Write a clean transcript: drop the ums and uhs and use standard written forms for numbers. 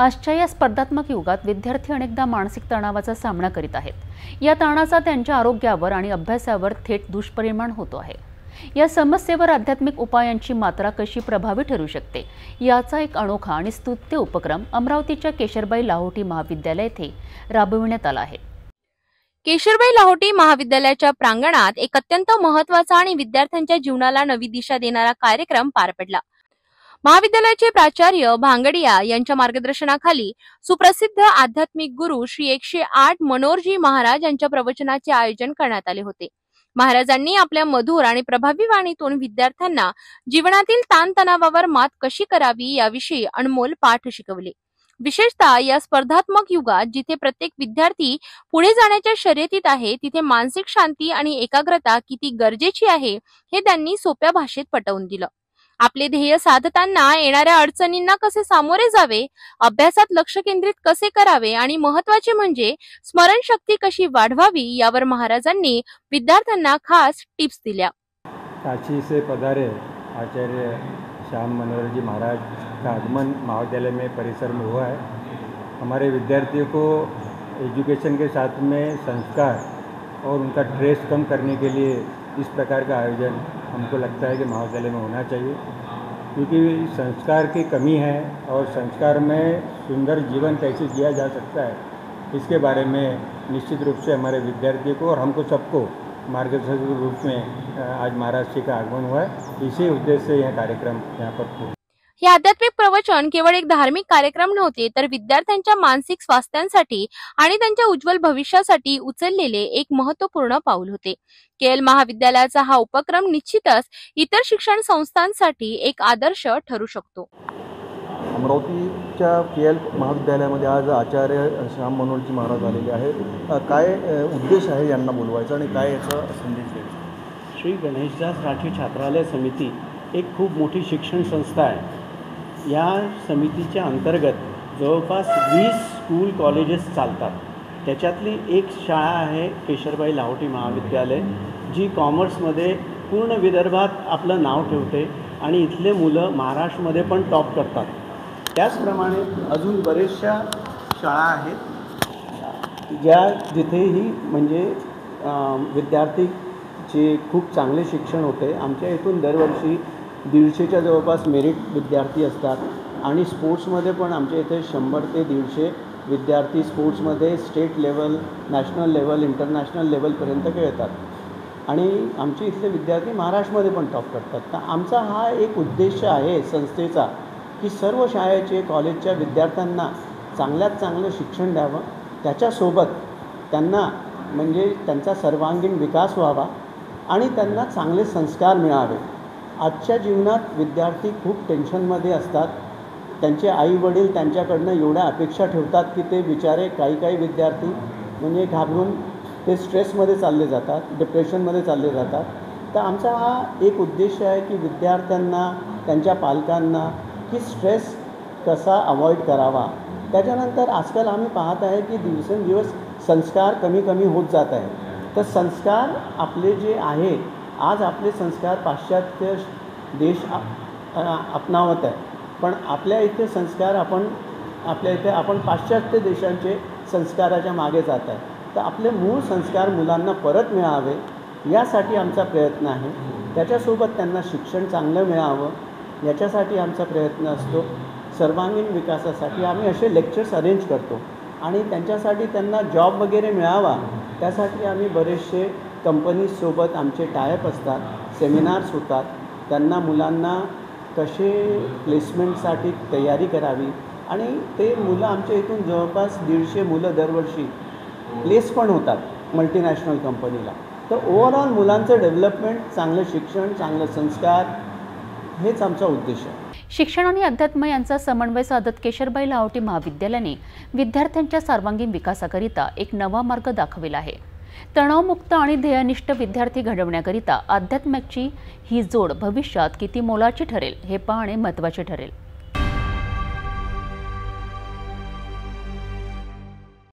आजच्या या स्पर्धात्मक युगात विद्यार्थी अनेकदा मानसिक तणावाचा सामना करीत आहेत। या ताणाचा त्यांच्या आरोग्यावर आणि अभ्यासावर थेट दुष्परिणाम होतो आहे। या समस्येवर आध्यात्मिक उपायांची मात्रा कशी प्रभावी ठरू शकते याचा एक अनोखा आणि स्तुत्य उपक्रम अमरावतीच्या केशरबाई लाहोटी महाविद्यालय येथे राबविण्यात आला आहे। केशरबाई लाहोटी महाविद्यालयाच्या प्रांगणात एक अत्यंत महत्त्वाचा आणि विद्यार्थ्यांच्या जीवनाला नवी दिशा देणारा कार्यक्रम पार पडला। महाविद्यालयाचे प्राचार्य भांगडिया यांच्या मार्गदर्शनाखाली सुप्रसिद्ध आध्यात्मिक गुरु श्री 108 मनोहरजी महाराज यांच्या प्रवचनाचे आयोजन करण्यात आले होते। महाराजांनी आपल्या मधुर आणि प्रभावी वाणीतून विद्यार्थ्यांना जीवनातील ताणतणावावर मात कशी करावी याविषयी अनमोल पाठ शिकवले। विशेषतः या स्पर्धात्मक युगात जिथे प्रत्येक विद्यार्थी पुढे जाण्याच्या शर्यतीत आहे, तिथे मानसिक शांती आणि एकाग्रता किती गरजेची आहे हे त्यांनी सोप्या भाषेत पटवून दिलं। आपले ध्येय साधताना येणाऱ्या अडचणींना कसे सामोरे जावे, अभ्यासात लक्ष केंद्रित कसे करावे आणि महत्त्वाचे म्हणजे स्मरणशक्ती कशी वाढवावी यावर महाराजांनी विद्यार्थ्यांना खास टिप्स दिल्या। काशी से पधारे आचार्य श्याम मनोहर जी महाराज का आगमन महाविद्यालय में परिसर में हुआ है। हमारे विद्यार्थियों को एजुकेशन के साथ में संस्कार और उनका स्ट्रेस कम करने के लिए इस प्रकार का आयोजन हमको लगता है कि महाविद्यालय में होना चाहिए, क्योंकि संस्कार की कमी है और संस्कार में सुंदर जीवन कैसे जिया जा सकता है इसके बारे में निश्चित रूप से हमारे विद्यार्थियों को और हमको सबको मार्गदर्शक के रूप में आज महाराज जी का आगमन हुआ है। इसी उद्देश्य से यह कार्यक्रम यहाँ पर हुआ। हे आध्यात्मिक प्रवचन केवळ एक धार्मिक कार्यक्रम नव्हते, तर विद्यार्थ्यांच्या मानसिक स्वास्थ्यासाठी आणि त्यांच्या उज्ज्वल भविष्यासाठी उचललेले एक महत्त्वपूर्ण पाऊल होते। केएल महाविद्यालयाचा हा उपक्रम निश्चितच इतर शिक्षण संस्थांसाठी एक आदर्श ठरू शकतो। अमरावतीच्या केएल महाविद्यालयामध्ये आज आचार्य श्याम मनोहरजी महाराज आलेले आहेत। काय उद्देश आहे यांना बोलवायचा आणि काय याचा संदेश द्यायचा? श्री गणेशदास राठी छात्रालय समिती एक खूप मोठी शिक्षण संस्था आहे। या समितीच्या अंतर्गत जवळपास 20 स्कूल कॉलेजेस चालतात। त्याच्यातली एक शाळा आहे केशरबाई लाहोटी महाविद्यालय, जी कॉमर्समध्ये पूर्ण विदर्भात आपलं नाव ठेवते आणि इथले मुलं महाराष्ट्रामध्ये पण टॉप करतात। त्याचप्रमाणे अजून बरेचशा शाळा आहेत ज्या जिथेही म्हणजे विद्यार्थी जे खूप चांगले शिक्षण होते। आमच्या इथून दरवर्षी 150च्या जवळपास मेरिट विद्यार्थी असतात आणि स्पोर्ट्समध्ये पण आमच्या इथे 100 ते 150 विद्यार्थी स्पोर्ट्समध्ये state level, national level, international लेवलपर्यंत खेळतात आणि आमचे इथले विद्यार्थी महाराष्ट्रामध्ये पण टॉप करतात। तर आमचा हा एक उद्देश आहे संस्थेचा की सर्व शाळेचे कॉलेजच्या विद्यार्थ्यांना चांगल्यात चांगलं शिक्षण द्यावं, त्याच्यासोबत त्यांना म्हणजे त्यांचा सर्वांगीण विकास व्हावा आणि त्यांना चांगले संस्कार मिळावे। आजच्या जीवनात विद्यार्थी खूप टेन्शनमध्ये असतात। त्यांचे आईवडील त्यांच्याकडनं एवढ्या अपेक्षा ठेवतात की ते बिचारे काही विद्यार्थी म्हणजे घाबरून ते स्ट्रेसमध्ये चालले जातात, डिप्रेशनमध्ये चालले जातात। तर आमचा हा एक उद्देश आहे की विद्यार्थ्यांना, त्यांच्या पालकांना की स्ट्रेस कसा अवॉइड करावा। त्याच्यानंतर आजकाल आम्ही पाहत आहे की दिवसेंदिवस संस्कार कमी होत जात आहे। तर संस्कार आपले जे आहे, आज आपले संस्कार पाश्चात्य देश अपनावत आहे, पण आपल्या इथे संस्कार आपण पाश्चात्य देशांचे संस्काराच्या मागे जात आहे। तर आपले मूळ संस्कार मुलांना परत मिळावे यासाठी आमचा प्रयत्न आहे। त्याच्यासोबत त्यांना शिक्षण चांगलं मिळावं याच्यासाठी आमचा प्रयत्न असतो। सर्वांगीण विकासासाठी आम्ही असे लेक्चर्स अरेंज करतो आणि त्यांच्यासाठी त्यांना जॉब वगैरे मिळावा त्यासाठी आम्ही बरेचसे कंपनीजसोबत आमचे टायअप असतात, सेमिनार्स होतात। त्यांना मुलांना कसे प्लेसमेंटसाठी तयारी करावी आणि ते मुलं आमच्या इथून जवळपास 150 मुलं दरवर्षी प्लेस पण होतात मल्टीनॅशनल कंपनीला। तर ओव्हरऑल मुलांचं डेव्हलपमेंट, चांगलं शिक्षण, चांगलं संस्कार हेच आमचा उद्देश आहे। शिक्षण आणि अध्यात्म यांचा समन्वय साधत केशरबाई लाहोटी महाविद्यालयाने विद्यार्थ्यांच्या सर्वांगीण विकासाकरिता एक नवा मार्ग दाखविला आहे। तणावमुक्त आणि ध्येयनिष्ठ विद्यार्थी घडवण्याकरिता अध्यात्माची ही जोड भविष्यात किती मोलाची ठरेल हे पाहणे महत्त्वाचे ठरेल।